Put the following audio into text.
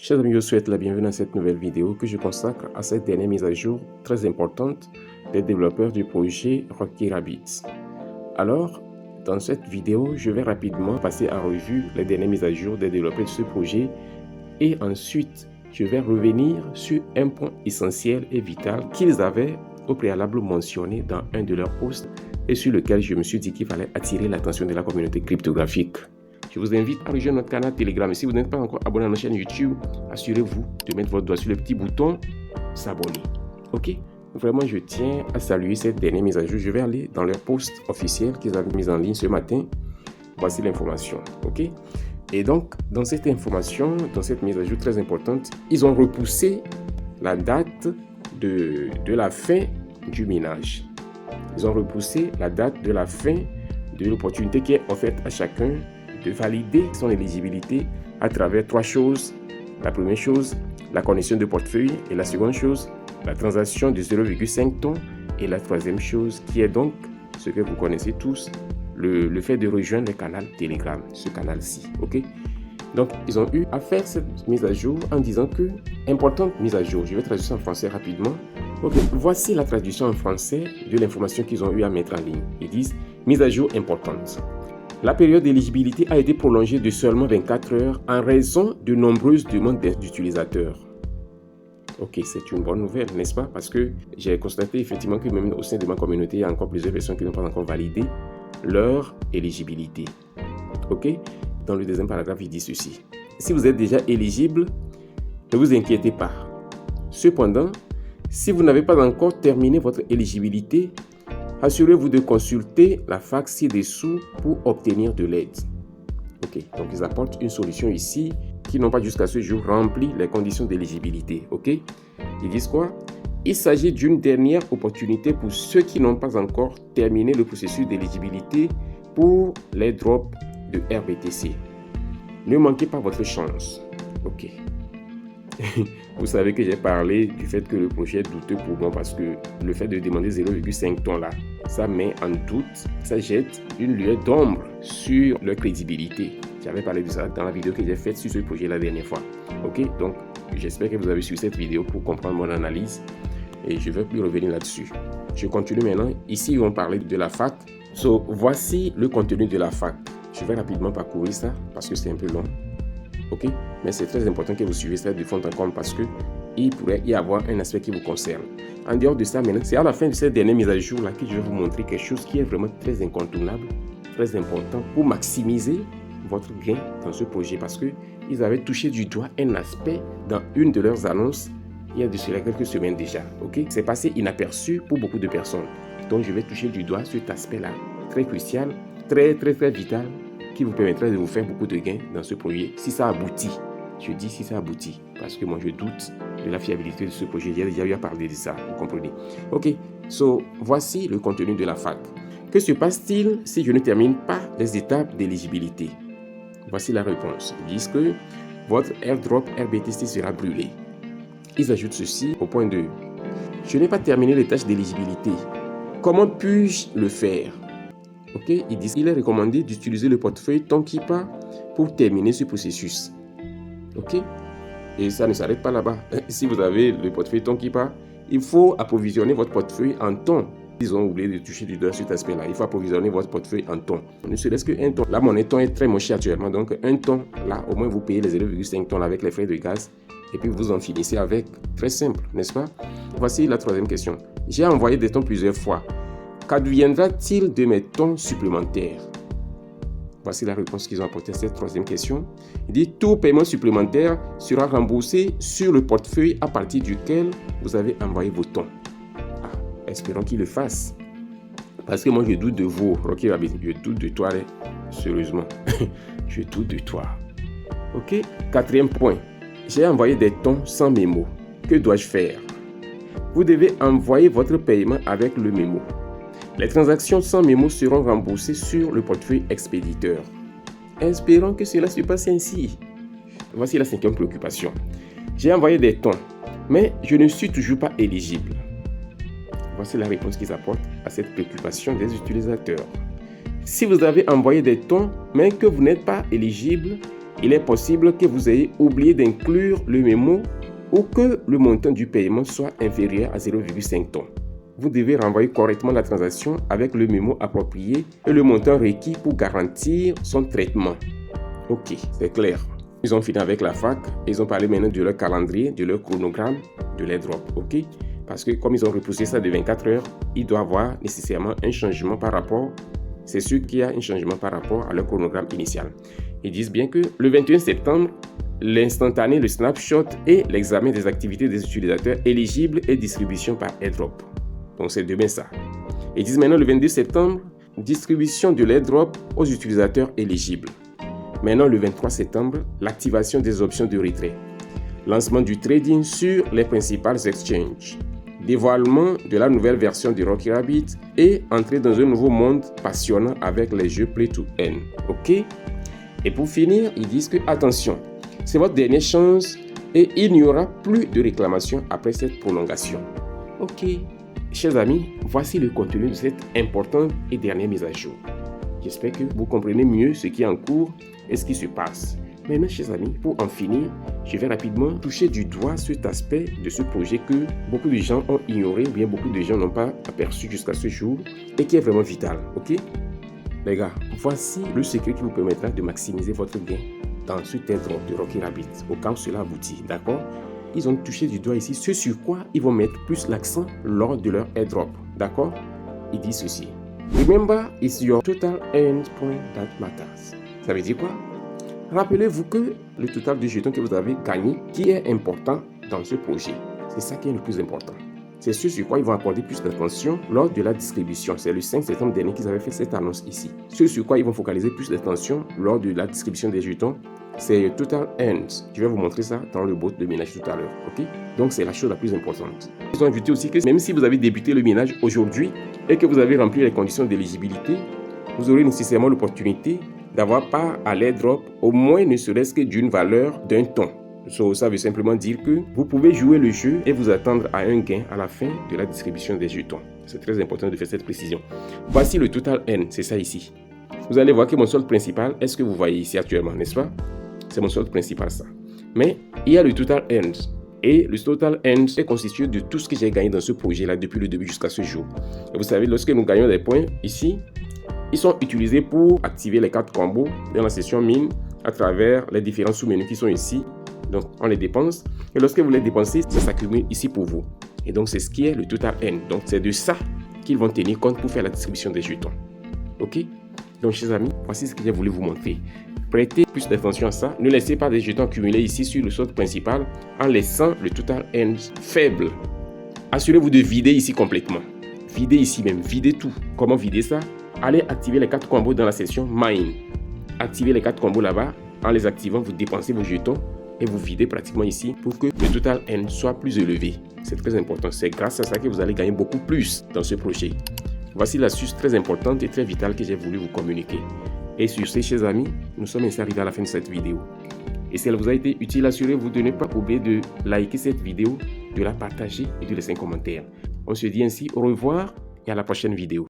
Chers amis, je vous souhaite la bienvenue dans cette nouvelle vidéo que je consacre à cette dernière mise à jour très importante des développeurs du projet Rocky Rabbit. Alors, dans cette vidéo, je vais rapidement passer en revue les dernières mises à jour des développeurs de ce projet et ensuite, je vais revenir sur un point essentiel et vital qu'ils avaient au préalable mentionné dans un de leurs posts et sur lequel je me suis dit qu'il fallait attirer l'attention de la communauté cryptographique. Je vous invite à rejoindre notre canal Telegram. Et si vous n'êtes pas encore abonné à notre chaîne YouTube, assurez-vous de mettre votre doigt sur le petit bouton s'abonner. Ok? Vraiment, je tiens à saluer cette dernière mise à jour. Je vais aller dans leur post officiel qu'ils avaient mis en ligne ce matin. Voici l'information. Ok? Et donc, dans cette information, dans cette mise à jour très importante, ils ont repoussé la date de la fin du minage. Ils ont repoussé la date de la fin de l'opportunité qui est offerte à chacun de valider son éligibilité à travers trois choses. La première chose, la connexion de portefeuille, et la seconde chose, la transaction de 0,5 tonnes, et la troisième chose qui est donc ce que vous connaissez tous, le fait de rejoindre le canal Telegram, ce canal-ci, ok? Donc, ils ont eu à faire cette mise à jour en disant que, importante mise à jour, je vais traduire ça en français rapidement. Ok, voici la traduction en français de l'information qu'ils ont eu à mettre en ligne. Ils disent, mise à jour importante. La période d'éligibilité a été prolongée de seulement 24 heures en raison de nombreuses demandes d'utilisateurs. Ok, c'est une bonne nouvelle, n'est-ce pas? Parce que j'ai constaté effectivement que même au sein de ma communauté, il y a encore plusieurs personnes qui n'ont pas encore validé leur éligibilité. Ok? Dans le deuxième paragraphe, il dit ceci. Si vous êtes déjà éligible, ne vous inquiétez pas. Cependant, si vous n'avez pas encore terminé votre éligibilité, assurez-vous de consulter la fac ci-dessous pour obtenir de l'aide. Ok, donc ils apportent une solution ici qui n'ont pas jusqu'à ce jour rempli les conditions d'éligibilité. Ok, ils disent quoi? Il s'agit d'une dernière opportunité pour ceux qui n'ont pas encore terminé le processus d'éligibilité pour les drops de RBTC. Ne manquez pas votre chance. Ok. Vous savez que j'ai parlé du fait que le projet est douteux pour moi parce que le fait de demander 0,5 tonnes là, ça met en doute, ça jette une lueur d'ombre sur leur crédibilité. J'avais parlé de ça dans la vidéo que j'ai faite sur ce projet la dernière fois. Ok, donc j'espère que vous avez suivi cette vidéo pour comprendre mon analyse et je vais plus revenir là-dessus. Je continue maintenant. Ici, ils vont parler de la fac. So, voici le contenu de la fac. Je vais rapidement parcourir ça parce que c'est un peu long. Ok, mais c'est très important que vous suivez ça de fond en comble parce que il pourrait y avoir un aspect qui vous concerne. En dehors de ça, maintenant, c'est à la fin de cette dernière mise à jour là que je vais vous montrer quelque chose qui est vraiment très incontournable, très important pour maximiser votre gain dans ce projet parce que ils avaient touché du doigt un aspect dans une de leurs annonces il y a de cela quelques semaines déjà. Ok, c'est passé inaperçu pour beaucoup de personnes. Donc je vais toucher du doigt cet aspect-là très crucial, très vital, qui vous permettra de vous faire beaucoup de gains dans ce projet si ça aboutit. Je dis si ça aboutit parce que moi je doute de la fiabilité de ce projet. J'ai déjà eu à parler de ça, vous comprenez. Ok, so voici le contenu de la fac. Que se passe-t-il si je ne termine pas les étapes d'éligibilité? Voici la réponse. Ils disent que votre airdrop RBTC sera brûlé. Ils ajoutent ceci au point 2. Je n'ai pas terminé les tâches d'éligibilité. Comment puis-je le faire? Ok, ils disent qu'il est recommandé d'utiliser le portefeuille Tonkeeper pour terminer ce processus. Ok, et ça ne s'arrête pas là-bas. Si vous avez le portefeuille Tonkeeper, il faut approvisionner votre portefeuille en tonnes. Ils ont oublié de toucher du doigt sur cet aspect-là. Il faut approvisionner votre portefeuille en tonnes. Ne serait-ce qu'un ton. La monnaie ton est très moche actuellement. Donc, un ton, là, au moins, vous payez les 0,5 tonnes avec les frais de gaz. Et puis, vous en finissez avec. Très simple, n'est-ce pas? Voici la troisième question. J'ai envoyé des tons plusieurs fois. Qu'adviendra-t-il de mes tons supplémentaires? Voici la réponse qu'ils ont apportée à cette troisième question. Il dit tout paiement supplémentaire sera remboursé sur le portefeuille à partir duquel vous avez envoyé vos tons. Ah, espérons qu'il le fasse. Parce que moi je doute de vous, Rocky Rabbit. Je doute de toi, sérieusement. Je doute de toi. Ok, quatrième point. J'ai envoyé des tons sans mémo. Que dois-je faire? Vous devez envoyer votre paiement avec le mémo. Les transactions sans mémo seront remboursées sur le portefeuille expéditeur. Espérons que cela se passe ainsi. Voici la cinquième préoccupation. J'ai envoyé des tons, mais je ne suis toujours pas éligible. Voici la réponse qu'ils apportent à cette préoccupation des utilisateurs. Si vous avez envoyé des tons, mais que vous n'êtes pas éligible, il est possible que vous ayez oublié d'inclure le mémo ou que le montant du paiement soit inférieur à 0,5 tonnes. Vous devez renvoyer correctement la transaction avec le mémo approprié et le montant requis pour garantir son traitement. Ok, c'est clair. Ils ont fini avec la fac, ils ont parlé maintenant de leur calendrier, de leur chronogramme, de l'airdrop, ok? Parce que comme ils ont repoussé ça de 24 heures, il doit y avoir nécessairement un changement par rapport, c'est sûr qu'il y a un changement par rapport à leur chronogramme initial. Ils disent bien que le 21 septembre, l'instantané, le snapshot et l'examen des activités des utilisateurs éligibles et distribution par airdrop. Donc c'est demain ça. Ils disent maintenant le 22 septembre, distribution de l'airdrop aux utilisateurs éligibles. Maintenant, le 23 septembre, l'activation des options de retrait. Lancement du trading sur les principales exchanges. Dévoilement de la nouvelle version de Rocky Rabbit et entrer dans un nouveau monde passionnant avec les jeux Play to Earn. Ok? Et pour finir, ils disent que attention, c'est votre dernière chance et il n'y aura plus de réclamation après cette prolongation. Ok? Chers amis, voici le contenu de cette importante et dernière mise à jour. J'espère que vous comprenez mieux ce qui est en cours et ce qui se passe. Maintenant, chers amis, pour en finir, je vais rapidement toucher du doigt cet aspect de ce projet que beaucoup de gens ont ignoré ou bien beaucoup de gens n'ont pas aperçu jusqu'à ce jour et qui est vraiment vital. Ok? Les gars, voici le secret qui vous permettra de maximiser votre gain dans ce airdrop de Rocky Rabbit au cas où cela aboutit. D'accord? Ils ont touché du doigt ici ce sur quoi ils vont mettre plus l'accent lors de leur airdrop. D'accord? Ils disent ceci. Remember, it's your total endpoint that matters. Ça veut dire quoi? Rappelez-vous que le total de jetons que vous avez gagné qui est important dans ce projet. C'est ça qui est le plus important. C'est ce sur quoi ils vont accorder plus d'attention lors de la distribution. C'est le 5 septembre dernier qu'ils avaient fait cette annonce ici. Ce sur quoi ils vont focaliser plus d'attention lors de la distribution des jetons, c'est Total Ends. Je vais vous montrer ça dans le bot de minage tout à l'heure. Ok? Donc c'est la chose la plus importante. Ils ont ajouté aussi que même si vous avez débuté le minage aujourd'hui et que vous avez rempli les conditions d'éligibilité, vous aurez nécessairement l'opportunité d'avoir part à l'airdrop au moins ne serait-ce que d'une valeur d'1 ton. Ça veut simplement dire que vous pouvez jouer le jeu et vous attendre à un gain à la fin de la distribution des jetons. C'est très important de faire cette précision. Voici le Total N, c'est ça ici. Vous allez voir que mon solde principal est ce que vous voyez ici actuellement, n'est-ce pas? C'est mon solde principal ça. Mais il y a le Total End. Et le Total End est constitué de tout ce que j'ai gagné dans ce projet-là depuis le début jusqu'à ce jour. Et vous savez, lorsque nous gagnons des points ici, ils sont utilisés pour activer les cartes combos dans la session mine à travers les différents sous-menus qui sont ici. Donc, on les dépense. Et lorsque vous les dépensez, ça s'accumule ici pour vous. Et donc, c'est ce qui est le Total End. Donc, c'est de ça qu'ils vont tenir compte pour faire la distribution des jetons. Ok? Donc, chers amis, voici ce que j'ai voulu vous montrer. Prêtez plus d'attention à ça. Ne laissez pas des jetons accumulés ici sur le solde principal en laissant le Total End faible. Assurez-vous de vider ici complètement. Videz ici même. Videz tout. Comment vider ça? Allez activer les 4 combos dans la session Mine. Activez les 4 combos là-bas. En les activant, vous dépensez vos jetons et vous videz pratiquement ici pour que le Total End soit plus élevé. C'est très important. C'est grâce à ça que vous allez gagner beaucoup plus dans ce projet. Voici l'astuce très importante et très vitale que j'ai voulu vous communiquer. Et sur ce, chers amis, nous sommes ainsi arrivés à la fin de cette vidéo. Et si elle vous a été utile, assurez-vous de ne pas oublier de liker cette vidéo, de la partager et de laisser un commentaire. On se dit ainsi au revoir et à la prochaine vidéo.